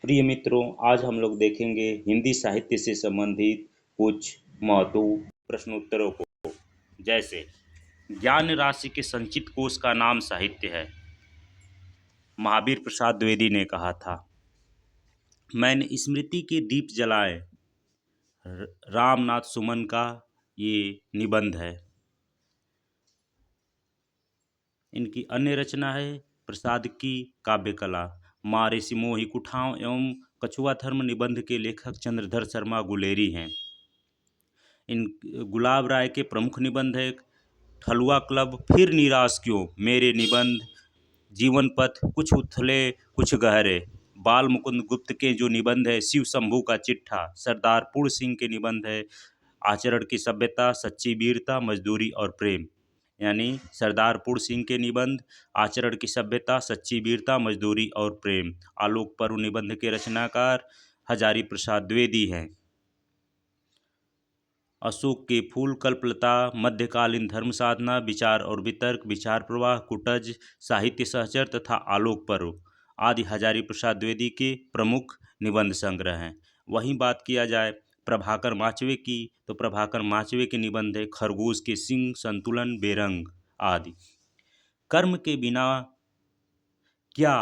प्रिय मित्रों, आज हम लोग देखेंगे हिंदी साहित्य से संबंधित कुछ महत्वपूर्ण प्रश्नोत्तरों को। जैसे, ज्ञान राशि के संचित कोश का नाम साहित्य है, महावीर प्रसाद द्विवेदी ने कहा था। मैंने स्मृति के दीप जलाए, रामनाथ सुमन का ये निबंध है। इनकी अन्य रचना है प्रसाद की काव्य कला। मारे सिमोही कुठाव एवं कछुआ धर्म निबंध के लेखक चंद्रधर शर्मा गुलेरी हैं। इन गुलाब राय के प्रमुख निबंध है ठलुआ क्लब, फिर निराश क्यों, मेरे निबंध, जीवन पथ, कुछ उथले कुछ गहरे। बाल मुकुंद गुप्त के जो निबंध है शिव शंभू का चिट्ठा। सरदार पूर्ण सिंह के निबंध है आचरण की सभ्यता, सच्ची वीरता, मजदूरी और प्रेम। यानी सरदार पूर्ण सिंह के निबंध आचरण की सभ्यता, सच्ची वीरता, मजदूरी और प्रेम। आलोक पर्व निबंध के रचनाकार हजारी प्रसाद द्विवेदी हैं। अशोक के फूल, कल्पलता, मध्यकालीन धर्म साधना, विचार और वितर्क, विचार प्रवाह, कुटज, साहित्य सहचर तथा आलोक पर्व आदि हजारी प्रसाद द्विवेदी के प्रमुख निबंध संग्रह हैं। वहीं बात किया जाए प्रभाकर माचवे की, तो प्रभाकर माचवे के निबंध है खरगोश के सिंह, संतुलन, बेरंग आदि। कर्म के बिना क्या,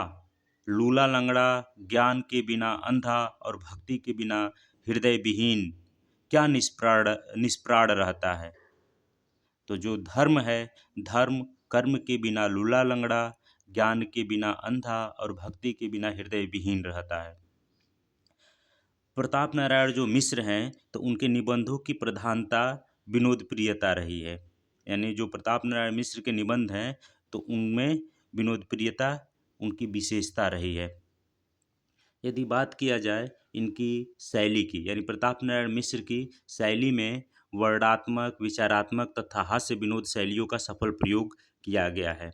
लूला लंगड़ा, ज्ञान के बिना अंधा और भक्ति के बिना हृदय विहीन क्या निष्प्राण रहता है। तो जो धर्म है, धर्म कर्म के बिना लूला लंगड़ा, ज्ञान के बिना अंधा और भक्ति के बिना हृदय विहीन रहता है। प्रताप नारायण जो मिश्र हैं, तो उनके निबंधों की प्रधानता विनोद प्रियता रही है। यानी जो प्रताप नारायण मिश्र के निबंध हैं, तो उनमें विनोद प्रियता उनकी विशेषता रही है। यदि बात किया जाए इनकी शैली की, यानी प्रताप नारायण मिश्र की शैली में वर्णात्मक, विचारात्मक तथा हास्य विनोद शैलियों का सफल प्रयोग किया गया है।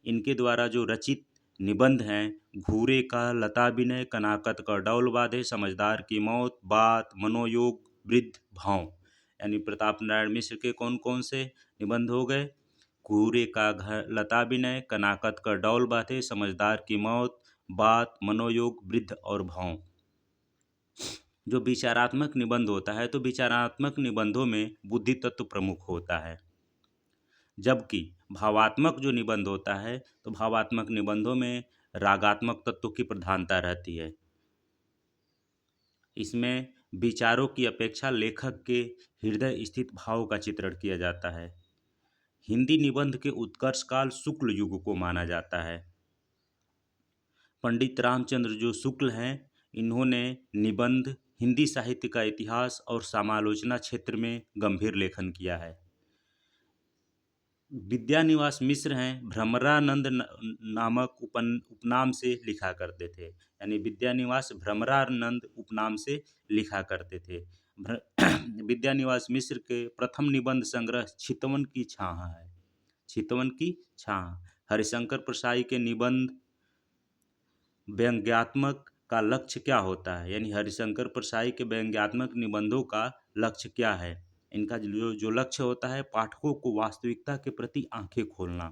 इनके द्वारा जो रचित निबंध हैं घूरे का लता विनय, कनाकत का डौल बाधे, समझदार की मौत, बात, मनोयोग, वृद्ध भाव। यानी प्रताप नारायण मिश्र के कौन कौन से निबंध हो गए? घूरे का घर लता विनय, कनाकत का डौल बाधे, समझदार की मौत, बात, मनोयोग, वृद्ध और भाव। जो विचारात्मक निबंध होता है, तो विचारात्मक निबंधों में बुद्धि तत्व प्रमुख होता है, जबकि भावात्मक जो निबंध होता है, तो भावात्मक निबंधों में रागात्मक तत्व की प्रधानता रहती है। इसमें विचारों की अपेक्षा लेखक के हृदय स्थित भाव का चित्रण किया जाता है। हिंदी निबंध के उत्कर्ष काल शुक्ल युग को माना जाता है। पंडित रामचंद्र जो शुक्ल हैं, इन्होंने निबंध, हिंदी साहित्य का इतिहास और समालोचना क्षेत्र में गंभीर लेखन किया है। विद्यानिवास मिश्र हैं, भ्रमरानंद नामक उपनाम से लिखा करते थे। यानी विद्यानिवास भ्रमरानंद उपनाम से लिखा करते थे। विद्यानिवास मिश्र के प्रथम निबंध संग्रह चितवन की छाह है। चितवन की छाह। हरिशंकर प्रसाई के निबंध व्यंग्यात्मक का लक्ष्य क्या होता है, यानी हरिशंकर प्रसाई के व्यंग्यात्मक निबंधों का लक्ष्य क्या है। इनका जो लक्ष्य होता है पाठकों को वास्तविकता के प्रति आंखें खोलना।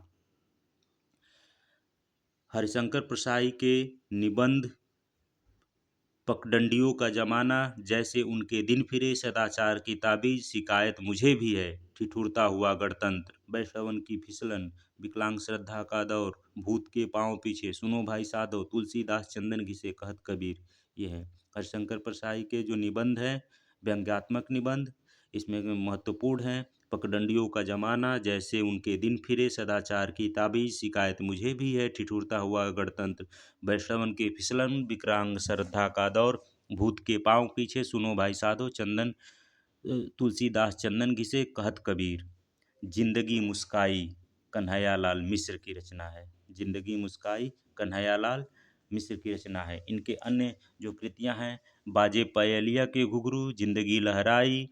हरिशंकर प्रसाई के निबंध पगडंडियों का जमाना, जैसे उनके दिन फिरे, सदाचार की ताबीज, शिकायत मुझे भी है, ठिठुरता हुआ गणतंत्र, वैष्णवन की फिसलन, विकलांग श्रद्धा का दौर, भूत के पांव पीछे, सुनो भाई साधो, तुलसीदास चंदन घिसे, कहत कबीर। ये है हरिशंकर प्रसाई के जो निबंध हैं व्यंग्यात्मक निबंध। इसमें महत्वपूर्ण हैं पगडंडियों का जमाना, जैसे उनके दिन फिरे, सदाचार की ताबीज, शिकायत मुझे भी है, ठिठुरता हुआ गणतंत्र, वैष्णवन के फिसलन, विकलांग श्रद्धा का दौर, भूत के पांव पीछे, सुनो भाई साधो, तुलसीदास चंदन घिसे, कहत कबीर। जिंदगी मुस्काई कन्हैयालाल मिश्र की रचना है। जिंदगी मुस्काई कन्हैयालाल मिश्र की रचना है। इनके अन्य जो कृतियां हैं बाजे पयलिया के घुघरू, जिंदगी लहराई,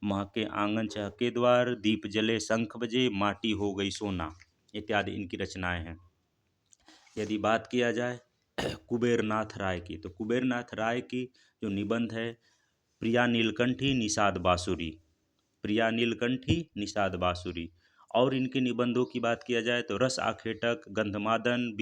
महके आंगन चहके द्वार, दीप जले शंख बजे, माटी हो गई सोना इत्यादि इनकी रचनाएं हैं। यदि बात किया जाए कुबेरनाथ राय की, तो कुबेरनाथ राय की जो निबंध है प्रिया नीलकंठी निषाद बांसुरी, प्रिया नीलकंठी निषाद बांसुरी। और इनके निबंधों की बात किया जाए तो रस आखेटक, गंधमादन,